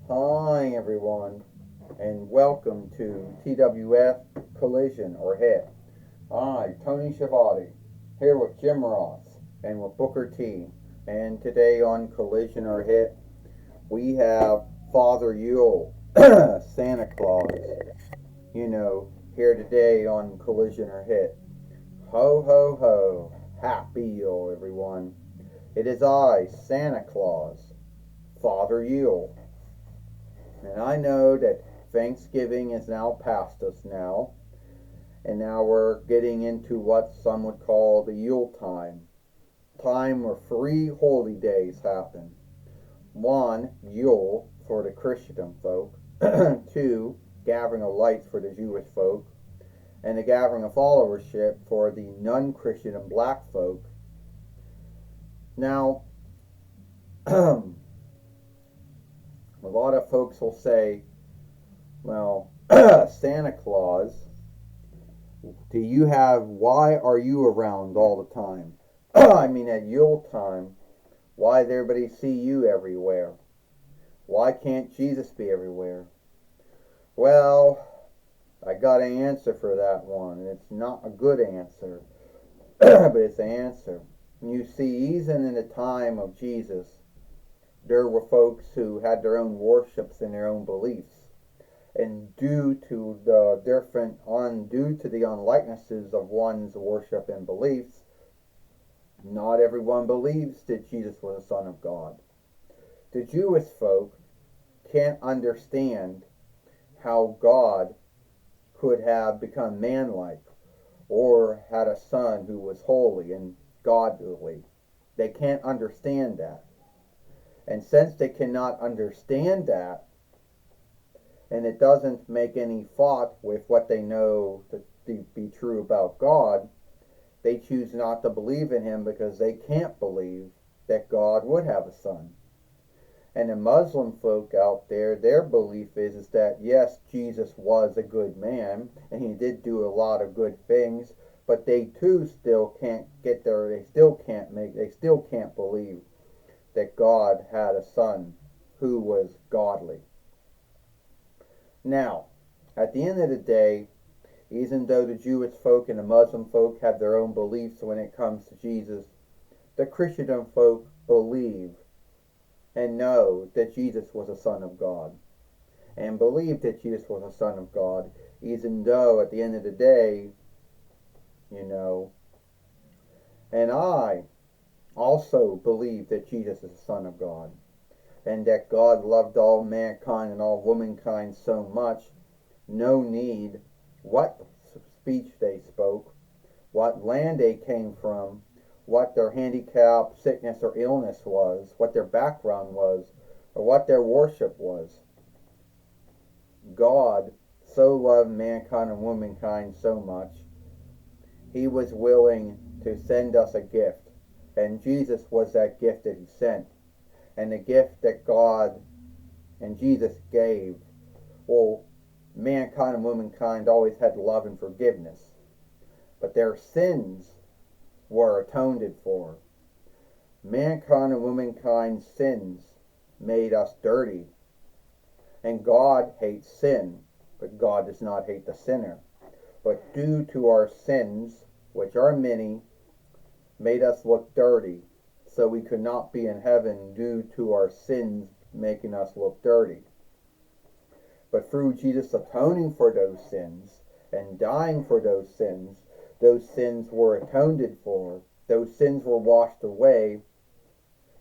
Hi everyone, and welcome to TWF Collision or Hit. Tony Schiavone, here with Jim Ross and with Booker T. And today on Collision or Hit, we have Father Yule, Santa Claus, here today on Collision or Hit. Ho ho ho, happy Yule everyone. It is I, Santa Claus, Father Yule. And I know that Thanksgiving is now past us now, and now we're getting into what some would call the Yule time where three holy days happen. One, Yule for the Christian folk. Two, gathering of lights for the Jewish folk, and the gathering of followership for the non-Christian and black folk. Now, a lot of folks will say, well, Santa Claus, why are you around all the time? I mean, at Yule time, why does everybody see you everywhere? Why can't Jesus be everywhere? Well, I got an answer for that one, and it's not a good answer, but it's an answer. You see, even in the time of Jesus, there were folks who had their own worships and their own beliefs. And due to the unlikenesses of one's worship and beliefs, not everyone believes that Jesus was the Son of God. The Jewish folk can't understand how God could have become manlike or had a son who was holy and godly. They can't understand that. And since they cannot understand that, and it doesn't make any thought with what they know to be true about God, they choose not to believe in him because they can't believe that God would have a son. And the Muslim folk out there, their belief is that yes, Jesus was a good man and he did do a lot of good things, but they too still can't get there. They still can't believe that God had a son who was godly. Now, at the end of the day, even though the Jewish folk and the Muslim folk have their own beliefs when it comes to Jesus, the Christian folk believe and know that Jesus was a Son of God, and believe that Jesus was a Son of God, even though at the end of the day, and I also believe that Jesus is the Son of God, and that God loved all mankind and all womankind so much, no need what speech they spoke, what land they came from, what their handicap, sickness, or illness was, what their background was, or what their worship was. God so loved mankind and womankind so much, he was willing to send us a gift, and Jesus was that gift that he sent. And the gift that God and Jesus gave, well, mankind and womankind always had love and forgiveness, but their sins were atoned for. Mankind and womankind's sins made us dirty, and God hates sin, but God does not hate the sinner. But due to our sins, which are many, made us look dirty, so we could not be in heaven due to our sins making us look dirty. But through Jesus atoning for those sins and dying for those sins were atoned for, those sins were washed away,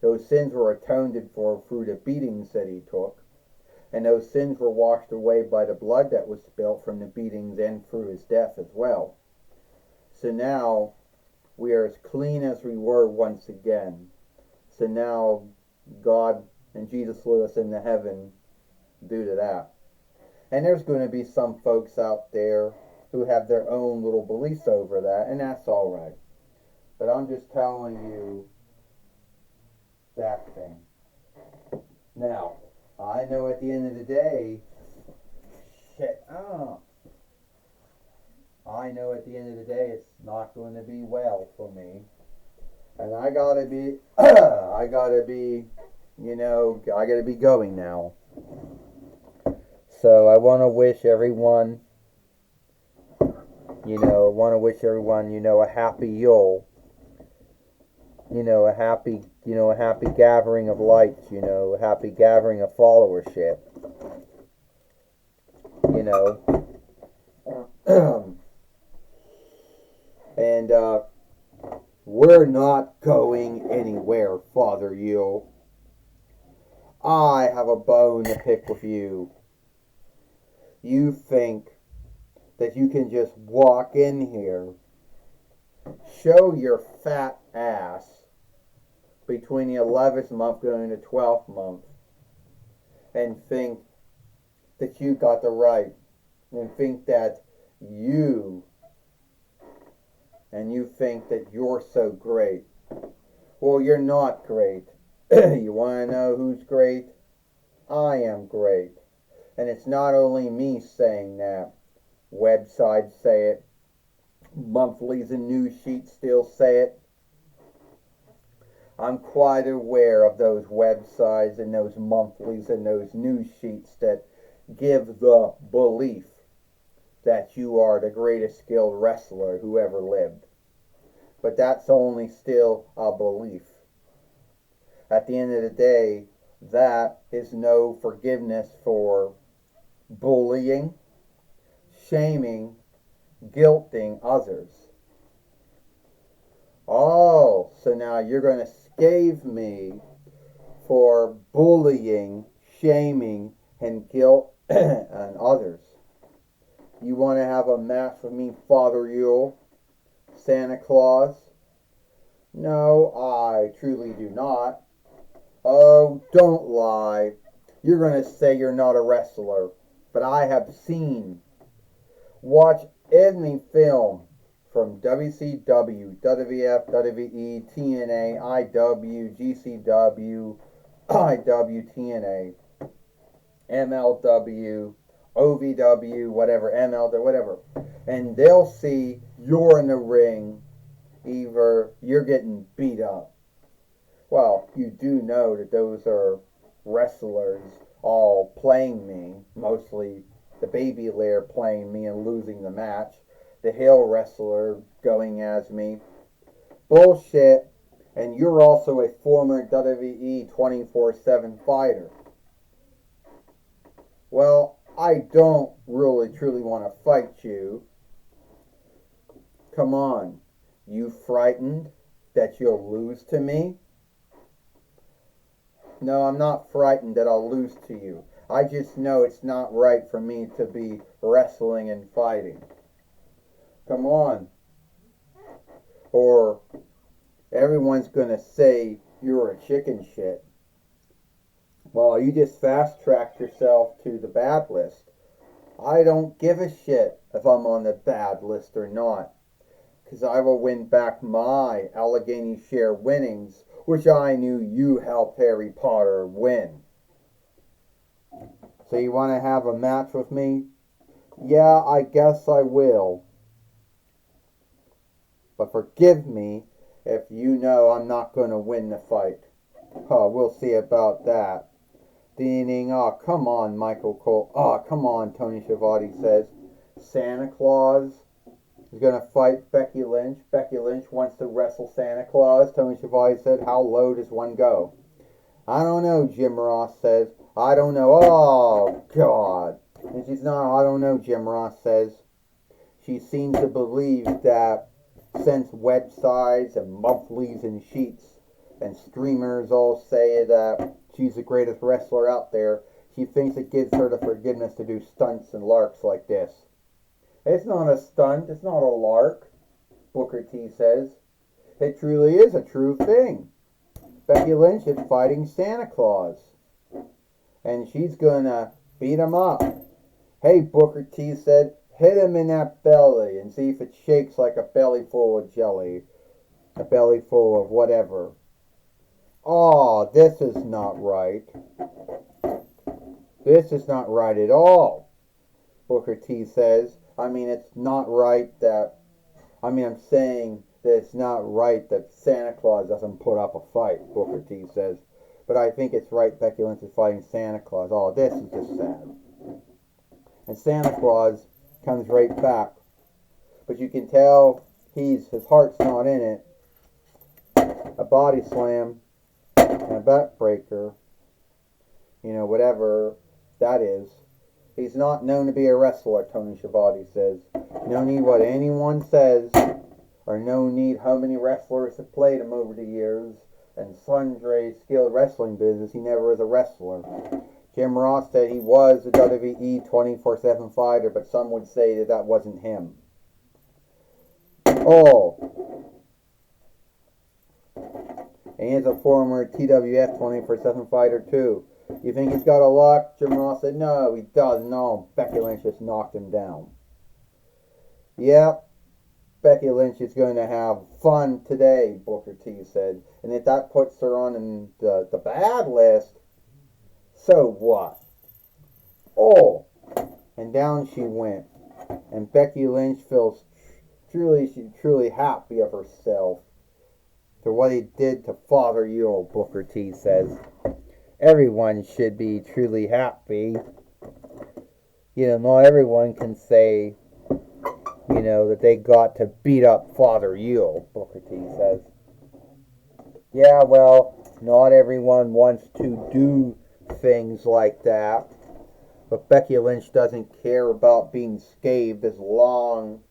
those sins were atoned for through the beatings that he took, and those sins were washed away by the blood that was spilt from the beatings and through his death as well. So now we are as clean as we were once again. So now God and Jesus let us into heaven due to that. And there's going to be some folks out there who have their own little beliefs over that, and that's all right. But I'm just telling you that thing. Now, I know at the end of the day, I know at the end of the day it's not going to be well for me. And I gotta be I gotta be going now. So I want to wish everyone, a happy Yule. A happy gathering of lights. A happy gathering of followership. You know, and we're not going anywhere, Father Yule. I have a bone to pick with you. You think that you can just walk in here, show your fat ass between the 11th month going to 12th month, and think that you got the right, and think that you think that you're so great. Well, you're not great. You want to know who's great? I am great. And it's not only me saying that. Websites say it. Monthlies and news sheets still say it. I'm quite aware of those websites and those monthlies and those news sheets that give the belief that you are the greatest skilled wrestler who ever lived. But that's only still a belief. At the end of the day, that is no forgiveness for bullying, shaming, guilting others. Oh, so now you're going to scathe me for bullying, shaming, and guilt and others. You want to have a match with me, Father Yule, Santa Claus? No, I truly do not. Oh, don't lie. You're going to say you're not a wrestler, but I have seen. Watch any film from WCW, WWF, WWE, TNA, IW, GCW, IW, TNA, MLW, OVW, whatever, MLW, whatever. And they'll see you're in the ring, either you're getting beat up. Well, you do know that those are wrestlers all playing me, mostly the Baby Lair playing me and losing the match, the Hill wrestler going as me. Bullshit. And you're also a former WWE 24/7 fighter. Well, I don't really truly want to fight you. Come on. You frightened that you'll lose to me? No, I'm not frightened that I'll lose to you. I just know it's not right for me to be wrestling and fighting. Come on. Or everyone's going to say you're a chicken shit. Well, you just fast-tracked yourself to the bad list. I don't give a shit if I'm on the bad list or not, because I will win back my Allegheny share winnings, which I knew you helped Harry Potter win. So you want to have a match with me? Yeah, I guess I will. But forgive me if you know I'm not going to win the fight. Oh, we'll see about that. Ding, oh, come on, Michael Cole. Oh, come on, Tony Schiavone says. Santa Claus is going to fight Becky Lynch. Becky Lynch wants to wrestle Santa Claus. Tony Schiavone said, how low does one go? I don't know, Jim Ross says. I don't know. Oh, God. And she's not, I don't know, Jim Ross says. She seems to believe that since websites and monthlies and sheets and streamers all say that she's the greatest wrestler out there, she thinks it gives her the forgiveness to do stunts and larks like this. It's not a stunt. It's not a lark, Booker T says. It truly is a true thing. Becky Lynch is fighting Santa Claus. And she's gonna beat him up. Hey, Booker T said, hit him in that belly and see if it shakes like a belly full of jelly. A belly full of whatever. Oh, this is not right. This is not right at all, Booker T says. I mean, it's not right that... I'm saying that it's not right that Santa Claus doesn't put up a fight, Booker T says. But I think it's right Becky Lynch is fighting Santa Claus. Oh, this is just sad. And Santa Claus comes right back. But you can tell his heart's not in it. A body slam and a backbreaker, whatever that is. He's not known to be a wrestler, Tony Schiavone says. No need what anyone says, or no need how many wrestlers have played him over the years, and sundry skilled wrestling business, he never was a wrestler. Jim Ross said he was a WWE 24/7 fighter, but some would say that wasn't him. Oh. And he's a former TWF 24/7 fighter too. You think he's got a luck? Jim Ross said, no, he doesn't. No, Becky Lynch just knocked him down. Yep, Becky Lynch is going to have fun today, Booker T said. And if that puts her on the bad list, so what? Oh, and down she went. And Becky Lynch feels truly happy of herself for what he did to Father Yule, Booker T says. Everyone should be truly happy. Not everyone can say, that they got to beat up Father Yule, Booker T says. Yeah, well, not everyone wants to do things like that. But Becky Lynch doesn't care about being scathed as long.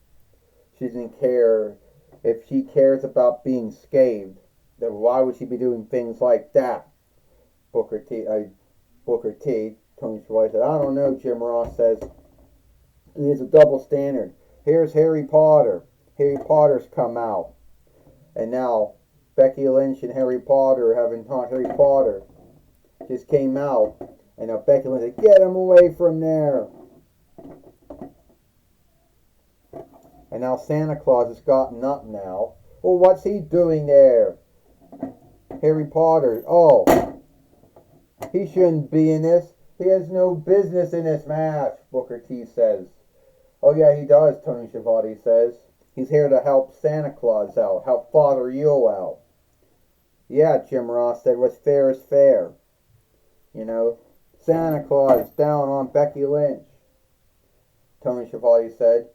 She doesn't care. If she cares about being scathed, then why would she be doing things like that? Booker T, Tony Schiavone said, I don't know, Jim Ross says. It's a double standard. Here's Harry Potter. Harry Potter's come out. And now Becky Lynch and Harry Potter haven't taught Harry Potter. Just came out. And now Becky Lynch said, get him away from there. And now Santa Claus has gotten up now. Well, what's he doing there? Harry Potter. Oh, he shouldn't be in this. He has no business in this match, Booker T says. Oh yeah, he does, Tony Schiavone says. He's here to help Santa Claus out, help Father Yule out. Yeah, Jim Ross said, what's fair is fair. Santa Claus down on Becky Lynch. Tony Schiavone said,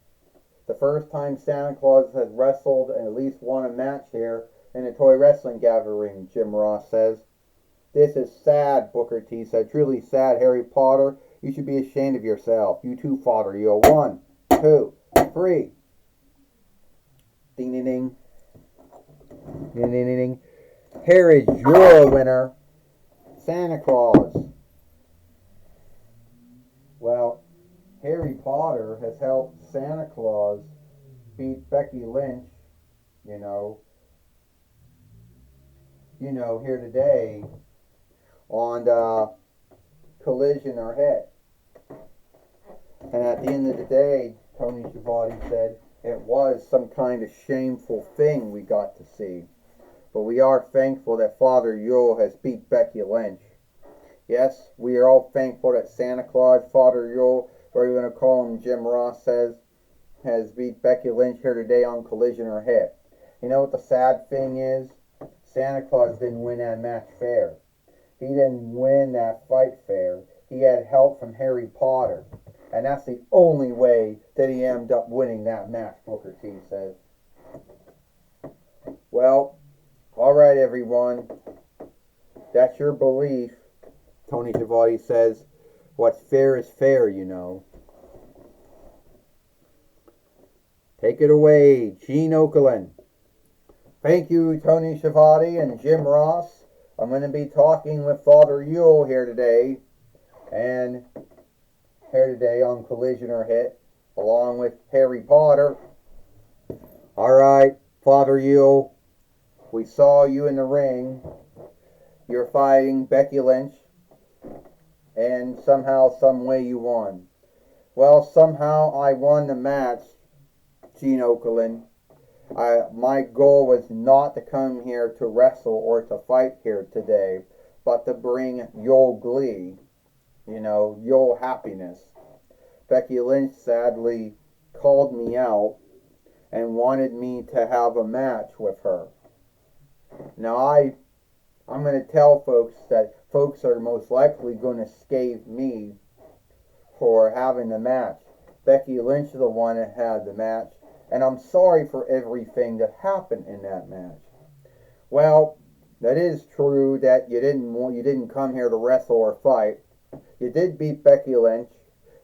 the first time Santa Claus has wrestled and at least won a match here in a toy wrestling gathering, Jim Ross says. This is sad, Booker T said. Truly sad, Harry Potter. You should be ashamed of yourself. You too, Father Yule. 1, 2, 3. Ding, ding, ding. Ding, ding, ding, ding. Here is your winner, Santa Claus. Well, Harry Potter has helped Santa Claus beat Becky Lynch, here today on Collision or Hit. And at the end of the day, Tony Schiavone said it was some kind of shameful thing we got to see. But we are thankful that Father Yule has beat Becky Lynch. Yes, we are all thankful that Santa Claus, Father Yule, or you're going to call him Jim Ross says, has beat Becky Lynch here today on Collision or Hit. You know what the sad thing is? Santa Claus didn't win that match fair. He didn't win that fight fair. He had help from Harry Potter. And that's the only way that he ended up winning that match, Booker T says. Well, alright everyone. That's your belief. Tony Schiavone says, what's fair is fair, Take it away, Gene Okerlund. Thank you, Tony Schiavone and Jim Ross. I'm going to be talking with Father Yule here today. And here today on Collision or Hit, along with Harry Potter. Alright, Father Yule, we saw you in the ring. You're fighting Becky Lynch. And somehow, some way you won. Well, somehow I won the match, Gene Okerlund. My goal was not to come here to wrestle or to fight here today, but to bring Yule glee, Yule happiness. Becky Lynch sadly called me out and wanted me to have a match with her. Now I'm going to tell folks that folks are most likely going to scathe me for having the match. Becky Lynch is the one that had the match, and I'm sorry for everything that happened in that match. Well, that is true that you didn't come here to wrestle or fight. You did beat Becky Lynch.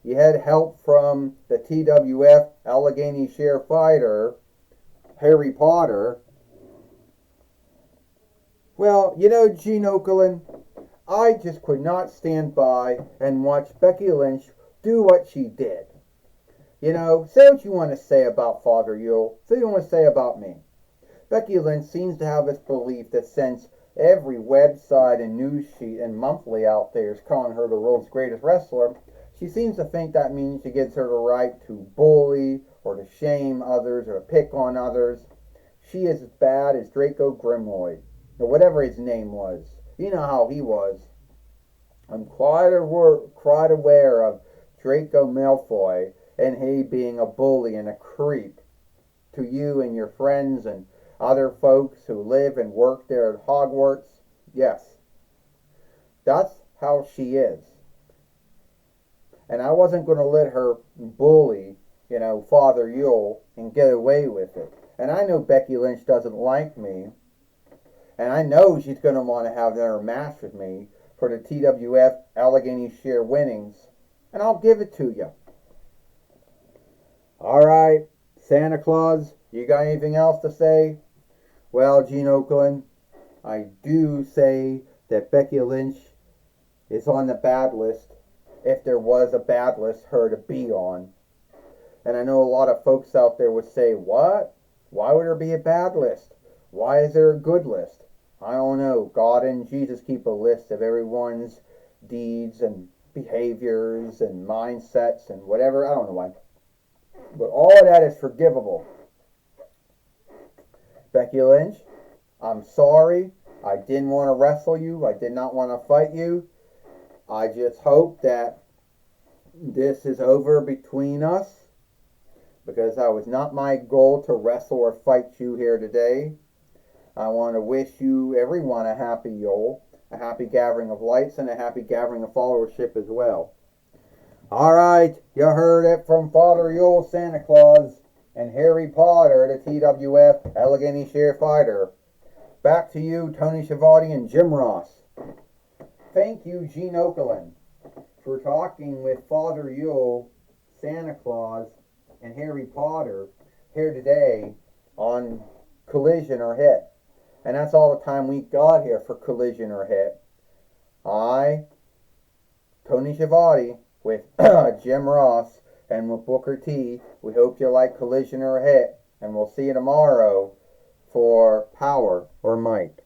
You had help from the TWF Allegheny Share fighter, Harry Potter. Well, Gene Okerlund, I just could not stand by and watch Becky Lynch do what she did. Say what you want to say about Father Yule. Say what you want to say about me. Becky Lynch seems to have this belief that since every website and news sheet and monthly out there is calling her the world's greatest wrestler, she seems to think that means she gives her the right to bully or to shame others or to pick on others. She is as bad as Draco Grimloyd, or whatever his name was. You know how he was. I'm quite aware of Draco Malfoy and he being a bully and a creep to you and your friends and other folks who live and work there at Hogwarts. Yes, that's how she is. And I wasn't going to let her bully, Father Yule and get away with it. And I know Becky Lynch doesn't like me. And I know she's going to want to have another match with me for the TWF Allegheny Share winnings. And I'll give it to you. Alright, Santa Claus, you got anything else to say? Well, Gene Okerlund, I do say that Becky Lynch is on the bad list, if there was a bad list her to be on. And I know a lot of folks out there would say, what? Why would there be a bad list? Why is there a good list? I don't know. God and Jesus keep a list of everyone's deeds and behaviors and mindsets and whatever. I don't know why. But all of that is forgivable. Becky Lynch, I'm sorry. I didn't want to wrestle you. I did not want to fight you. I just hope that this is over between us, because that was not my goal to wrestle or fight you here today. I want to wish you, everyone, a happy Yule, a happy gathering of lights, and a happy gathering of followership as well. Alright, you heard it from Father Yule, Santa Claus, and Harry Potter, the TWF Allegheny Share fighter. Back to you, Tony Schiavone and Jim Ross. Thank you, Gene Okerlund, for talking with Father Yule, Santa Claus, and Harry Potter here today on Collision or Hit. And that's all the time we got here for Collision or Hit. I, Tony Schiavone, with Jim Ross and with Booker T. We hope you like Collision or Hit, and we'll see you tomorrow for Power or Might.